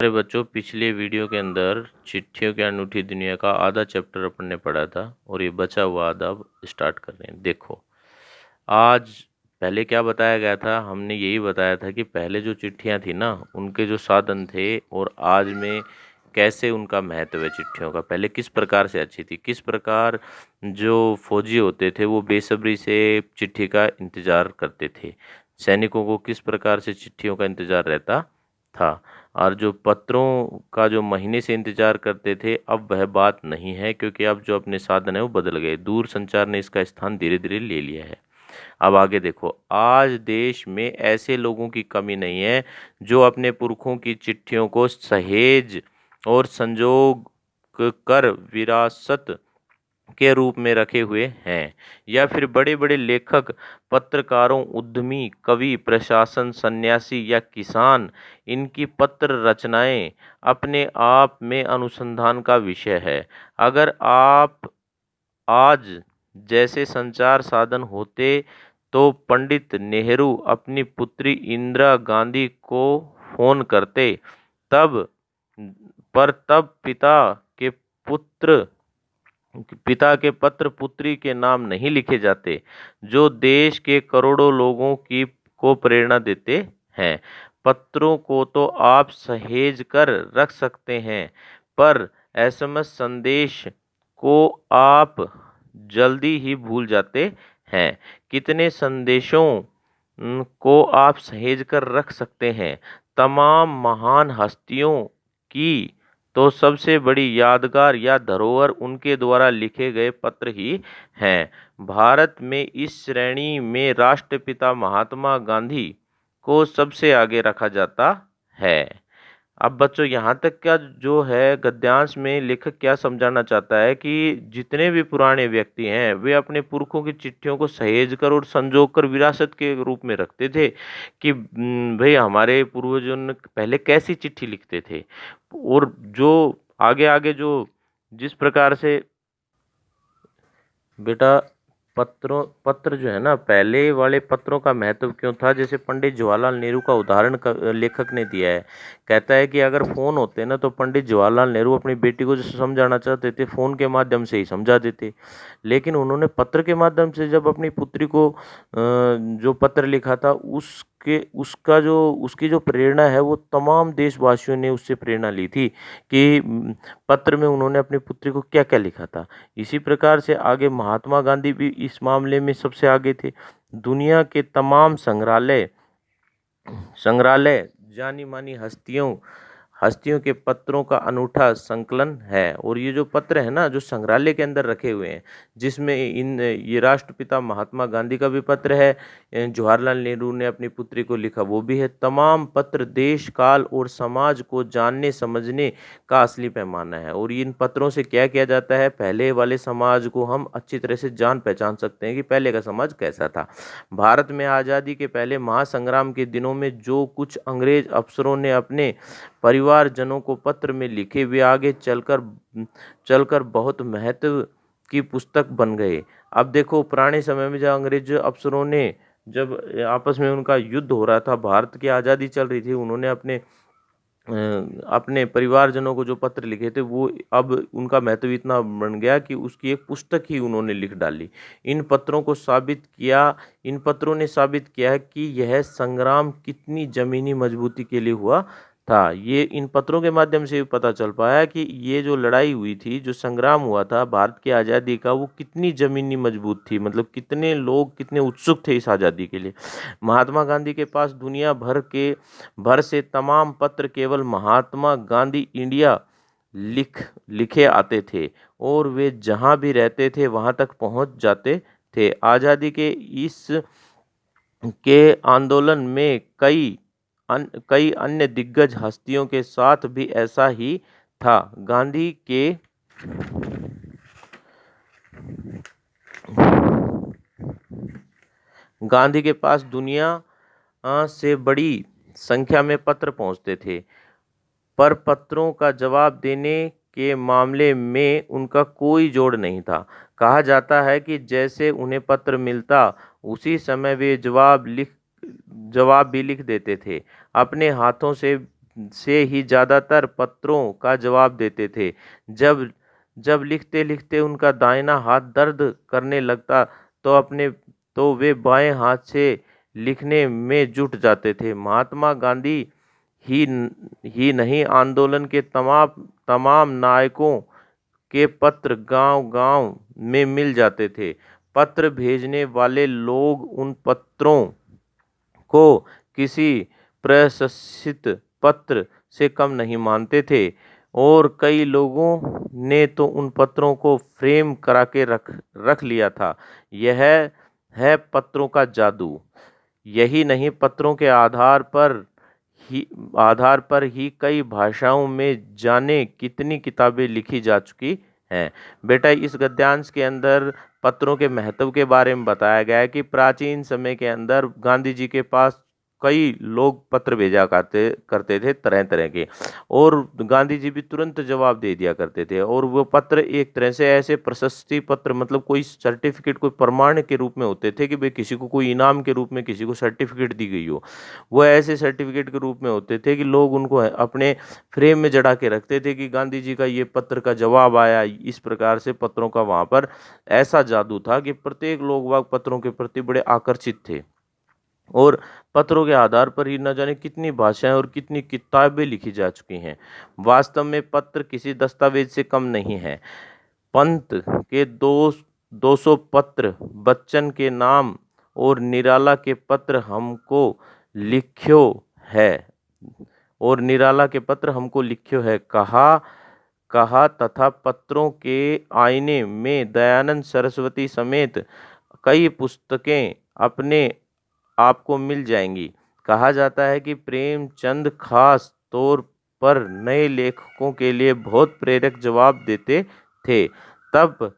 अरे बच्चों, पिछले वीडियो के अंदर चिट्ठियों की अनूठी दुनिया का आधा चैप्टर अपन ने पढ़ा था और ये बचा हुआ आधा अब स्टार्ट कर रहे हैं। देखो, आज पहले क्या बताया गया था? हमने यही बताया था कि पहले जो चिट्ठियां थी ना, उनके जो साधन थे और आज में कैसे उनका महत्व है चिट्ठियों का। पहले किस प्रकार से अच्छी थी, किस प्रकार जो फौजी होते थे वो बेसब्री से चिट्ठी का इंतजार करते थे, सैनिकों को किस प्रकार से चिट्ठियों का इंतजार रहता था। और जो पत्रों का जो महीने से इंतजार करते थे, अब वह बात नहीं है, क्योंकि अब जो अपने साधन है वो बदल गए। दूर संचार ने इसका स्थान धीरे धीरे ले लिया है। अब आगे देखो, आज देश में ऐसे लोगों की कमी नहीं है जो अपने पुरखों की चिट्ठियों को सहेज और संजोग कर विरासत के रूप में रखे हुए हैं, या फिर बड़े बड़े लेखक, पत्रकारों, उद्यमी, कवि, प्रशासन, सन्यासी या किसान, इनकी पत्र रचनाएं अपने आप में अनुसंधान का विषय है। अगर आप आज जैसे संचार साधन होते तो पंडित नेहरू अपनी पुत्री इंदिरा गांधी को फोन करते, तब तब पुत्र पिता के पत्र पुत्री के नाम नहीं लिखे जाते, जो देश के करोड़ों लोगों की को प्रेरणा देते हैं। पत्रों को तो आप सहेज कर रख सकते हैं, पर एसएमएस संदेश को आप जल्दी ही भूल जाते हैं। कितने संदेशों को आप सहेज कर रख सकते हैं? तमाम महान हस्तियों की तो सबसे बड़ी यादगार या धरोहर उनके द्वारा लिखे गए पत्र ही हैं। भारत में इस श्रेणी में राष्ट्रपिता महात्मा गांधी को सबसे आगे रखा जाता है। अब बच्चों, यहाँ तक क्या जो है गद्यांश में लेखक क्या समझाना चाहता है कि जितने भी पुराने व्यक्ति हैं वे अपने पुरखों की चिट्ठियों को सहेज कर और संजो कर विरासत के रूप में रखते थे कि भाई हमारे पूर्वजों ने पहले कैसी चिट्ठी लिखते थे। और जो आगे आगे जो जिस प्रकार से बेटा पत्र जो है ना, पहले वाले पत्रों का महत्व क्यों था, जैसे पंडित जवाहरलाल नेहरू का उदाहरण लेखक ने दिया है। कहता है कि अगर फोन होते ना तो पंडित जवाहरलाल नेहरू अपनी बेटी को जो समझाना चाहते थे फोन के माध्यम से ही समझा देते, लेकिन उन्होंने पत्र के माध्यम से जब अपनी पुत्री को जो पत्र लिखा था उसकी जो प्रेरणा है वो तमाम देशवासियों ने उससे प्रेरणा ली थी कि पत्र में उन्होंने अपनी पुत्री को क्या क्या लिखा था। इसी प्रकार से आगे महात्मा गांधी भी इस मामले में सबसे आगे थे। दुनिया के तमाम संग्रहालय संग्रहालय जानी मानी हस्तियों के पत्रों का अनूठा संकलन है। और ये जो पत्र है ना, जो संग्रहालय के अंदर रखे हुए हैं, जिसमें ये राष्ट्रपिता महात्मा गांधी का भी पत्र है, जवाहरलाल नेहरू ने अपनी पुत्री को लिखा वो भी है। तमाम पत्र देश, काल और समाज को जानने समझने का असली पैमाना है। और इन पत्रों से क्या किया जाता है, पहले वाले समाज को हम अच्छी तरह से जान पहचान सकते हैं कि पहले का समाज कैसा था। भारत में आज़ादी के पहले महासंग्राम के दिनों में जो कुछ अंग्रेज अफसरों ने अपने परिवारजनों को पत्र में लिखे, वे आगे चलकर बहुत महत्व की पुस्तक बन गए। अब देखो, पुराने समय में जब अंग्रेज अफसरों ने जब आपस में उनका युद्ध हो रहा था, भारत की आज़ादी चल रही थी, उन्होंने अपने परिवारजनों को जो पत्र लिखे थे वो अब उनका महत्व इतना बन गया कि उसकी एक पुस्तक ही उन्होंने लिख डाली। इन पत्रों ने साबित किया है कि यह संग्राम कितनी जमीनी मजबूती के लिए हुआ था। ये इन पत्रों के माध्यम से भी पता चल पाया कि ये जो लड़ाई हुई थी, जो संग्राम हुआ था भारत की आज़ादी का, वो कितनी जमीनी मजबूत थी, मतलब कितने लोग कितने उत्सुक थे इस आज़ादी के लिए। महात्मा गांधी के पास दुनिया भर से तमाम पत्र केवल महात्मा गांधी इंडिया लिखे आते थे और वे जहां भी रहते थे वहां तक पहुंच जाते थे। आज़ादी के इस के आंदोलन में कई अन्य दिग्गज हस्तियों के साथ भी ऐसा ही था। गांधी के पास दुनिया से बड़ी संख्या में पत्र पहुंचते थे, पर पत्रों का जवाब देने के मामले में उनका कोई जोड़ नहीं था। कहा जाता है कि जैसे उन्हें पत्र मिलता उसी समय वे जवाब भी लिख देते थे। अपने हाथों से से ही ज़्यादातर पत्रों का जवाब देते थे। जब जब लिखते लिखते उनका दाहिना हाथ दर्द करने लगता तो वे बाएं हाथ से लिखने में जुट जाते थे। महात्मा गांधी ही ही नहीं, आंदोलन के तमाम तमाम नायकों के पत्र गांव-गांव में मिल जाते थे। पत्र भेजने वाले लोग उन पत्रों को किसी प्रशंसित पत्र से कम नहीं मानते थे और कई लोगों ने तो उन पत्रों को फ्रेम करा के रख लिया था। यह है पत्रों का जादू। यही नहीं, पत्रों के आधार पर ही कई भाषाओं में जाने कितनी किताबें लिखी जा चुकी हैं। बेटा, इस गद्यांश के अंदर पत्रों के महत्व के बारे में बताया गया है कि प्राचीन समय के अंदर गांधी जी के पास कई लोग पत्र भेजा करते थे तरह तरह के, और गांधी जी भी तुरंत जवाब दे दिया करते थे। और वो पत्र एक तरह से ऐसे प्रशस्ति पत्र, मतलब कोई सर्टिफिकेट, कोई प्रमाण के रूप में होते थे कि भाई किसी को कोई इनाम के रूप में किसी को सर्टिफिकेट दी गई हो। वो ऐसे सर्टिफिकेट के रूप में होते थे कि लोग उनको अपने फ्रेम में जड़ा के रखते थे कि गांधी जी का ये पत्र का जवाब आया। इस प्रकार से पत्रों का वहाँ पर ऐसा जादू था कि प्रत्येक लोग वाग पत्रों के प्रति बड़े आकर्षित थे, और पत्रों के आधार पर ही न जाने कितनी भाषाएं और कितनी किताबें लिखी जा चुकी हैं। वास्तव में पत्र किसी दस्तावेज से कम नहीं है। पंत के 200 पत्र, बच्चन के नाम और निराला के पत्र हमको लिख्यो है कहा तथा पत्रों के आईने में दयानंद सरस्वती समेत कई पुस्तकें अपने आपको मिल जाएंगी। कहा जाता है कि प्रेमचंद खास तौर पर नए लेखकों के लिए बहुत प्रेरक जवाब देते थे। तब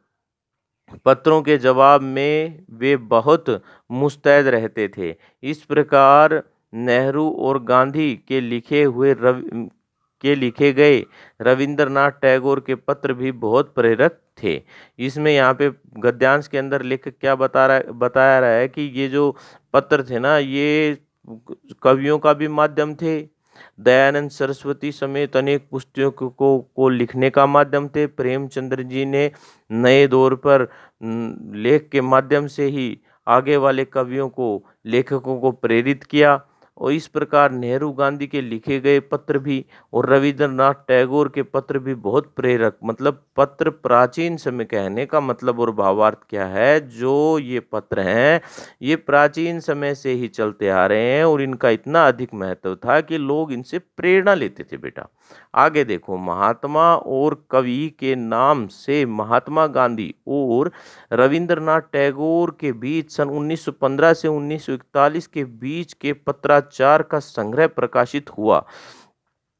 पत्रों के जवाब में वे बहुत मुस्तैद रहते थे। इस प्रकार नेहरू और गांधी के लिखे गए रविंद्रनाथ टैगोर के पत्र भी बहुत प्रेरक थे। इसमें यहाँ पे गद्यांश के अंदर लेखक क्या बताया रहा है कि ये जो पत्र थे ना, ये कवियों का भी माध्यम थे, दयानंद सरस्वती समेत अनेक पुस्तकों को लिखने का माध्यम थे। प्रेमचंद्र जी ने नए दौर पर लेख के माध्यम से ही आगे वाले कवियों को, लेखकों को प्रेरित किया। और इस प्रकार नेहरू गांधी के लिखे गए पत्र भी और रविंद्रनाथ टैगोर के पत्र भी बहुत प्रेरक, मतलब पत्र प्राचीन समय, कहने का मतलब और भावार्थ क्या है, जो ये पत्र हैं ये प्राचीन समय से ही चलते आ रहे हैं और इनका इतना अधिक महत्व था कि लोग इनसे प्रेरणा लेते थे। बेटा आगे देखो, महात्मा और कवि के नाम से महात्मा गांधी और रविंद्रनाथ टैगोर के बीच सन 1915 से 1941 के बीच के पत्राचार का संग्रह प्रकाशित हुआ,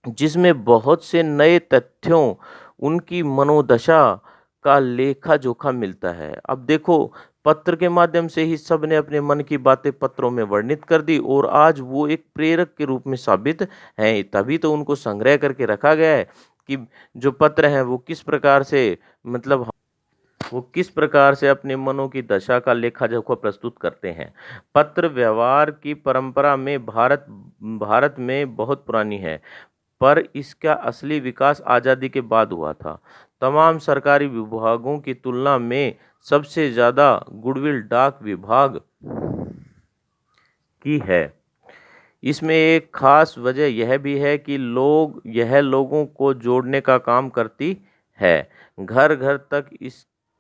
जिसमें बहुत से नए तथ्यों, उनकी मनोदशा का लेखा जोखा मिलता है। अब देखो, पत्र के माध्यम से ही सब ने अपने मन की बातें पत्रों में वर्णित कर दी और आज वो एक प्रेरक के रूप में साबित हैं। तभी तो उनको संग्रह करके रखा गया है कि जो पत्र हैं वो किस प्रकार से, मतलब वो किस प्रकार से अपने मनों की दशा का लेखा जोखा प्रस्तुत करते हैं। पत्र व्यवहार की परंपरा में भारत में बहुत पुरानी है, पर इसका असली विकास आज़ादी के बाद हुआ था। तमाम सरकारी विभागों की तुलना में सबसे ज़्यादा गुडविल डाक विभाग की है। इसमें एक खास वजह यह भी है कि यह लोगों को जोड़ने का काम करती है, घर घर तक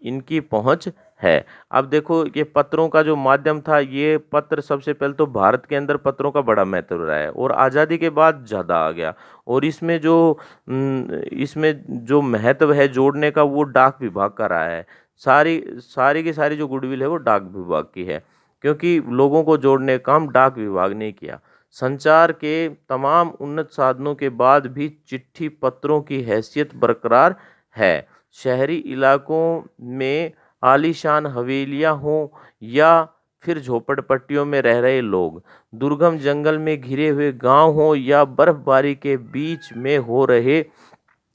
इनकी पहुंच है। अब देखो, ये पत्रों का जो माध्यम था, ये पत्र सबसे पहले तो भारत के अंदर पत्रों का बड़ा महत्व रहा है और आज़ादी के बाद ज़्यादा आ गया। और इसमें जो महत्व है जोड़ने का, वो डाक विभाग का रहा है। सारी की सारी जो गुडविल है वो डाक विभाग की है, क्योंकि लोगों को जोड़ने का काम डाक विभाग ने किया। संचार के तमाम उन्नत साधनों के बाद भी चिट्ठी पत्रों की हैसियत बरकरार है। शहरी इलाकों में आलीशान हवेलियां हों या फिर झोपड़पट्टियों में रह रहे लोग, दुर्गम जंगल में घिरे हुए गांव हों या बर्फबारी के बीच में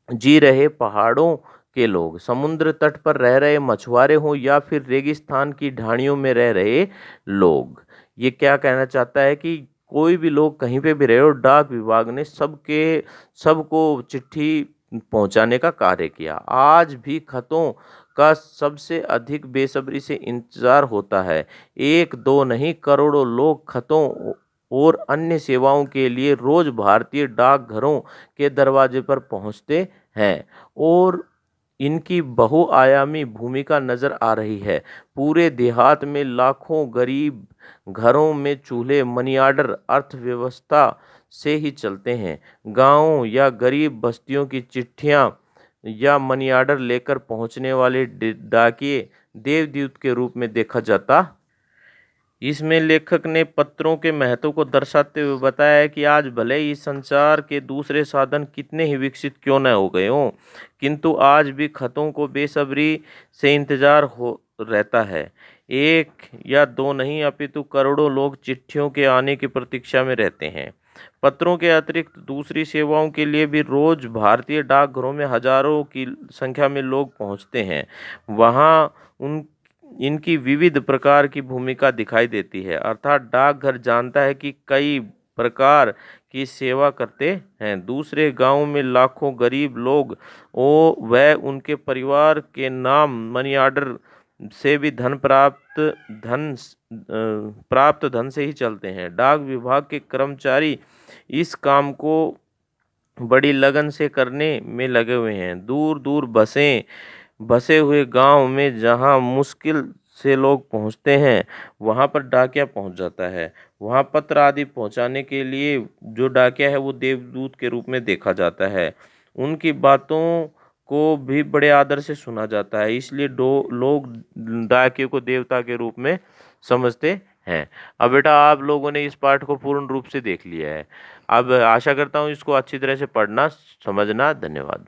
जी रहे पहाड़ों के लोग, समुद्र तट पर रह रहे मछुआरे हों या फिर रेगिस्तान की ढाणियों में रह रहे लोग, ये क्या कहना चाहता है कि कोई भी लोग कहीं पे भी रहे हो, डाक विभाग ने सबको चिट्ठी पहुंचाने का कार्य किया। आज भी खतों का सबसे अधिक बेसब्री से इंतजार होता है। एक दो नहीं, करोड़ों लोग खतों और अन्य सेवाओं के लिए रोज भारतीय डाकघरों के दरवाजे पर पहुंचते हैं, और इनकी बहुआयामी भूमिका नजर आ रही है। पूरे देहात में लाखों गरीब घरों में चूल्हे मनी ऑर्डर अर्थव्यवस्था से ही चलते हैं। गांव या गरीब बस्तियों की चिट्ठियां या मनी ऑर्डर लेकर पहुंचने वाले डाकिये देवदूत के रूप में देखा जाता। इसमें लेखक ने पत्रों के महत्व को दर्शाते हुए बताया है कि आज भले ही संचार के दूसरे साधन कितने ही विकसित क्यों न हो गए हों, किंतु आज भी खतों को बेसब्री से इंतजार हो रहता है। एक या दो नहीं, अपितु करोड़ों लोग चिट्ठियों के आने की प्रतीक्षा में रहते हैं। पत्रों के अतिरिक्त दूसरी सेवाओं के लिए भी रोज भारतीय डाकघरों में हजारों की संख्या में लोग पहुंचते हैं। वहां उन इनकी विविध प्रकार की भूमिका दिखाई देती है, अर्थात डाकघर जानता है कि कई प्रकार की सेवा करते हैं। दूसरे गांव में लाखों गरीब लोग वह उनके परिवार के नाम मनी ऑर्डर से भी प्राप्त धन से ही चलते हैं। डाक विभाग के कर्मचारी इस काम को बड़ी लगन से करने में लगे हुए हैं। दूर दूर बसे हुए गांव में जहां मुश्किल से लोग पहुंचते हैं, वहां पर डाकिया पहुंच जाता है। वहां पत्र आदि पहुंचाने के लिए जो डाकिया है वो देवदूत के रूप में देखा जाता है। उनकी बातों को भी बड़े आदर से सुना जाता है, इसलिए लोग डाकिये को देवता के रूप में समझते हैं। अब बेटा आप लोगों ने इस पाठ को पूर्ण रूप से देख लिया है। अब आशा करता हूँ इसको अच्छी तरह से पढ़ना समझना। धन्यवाद।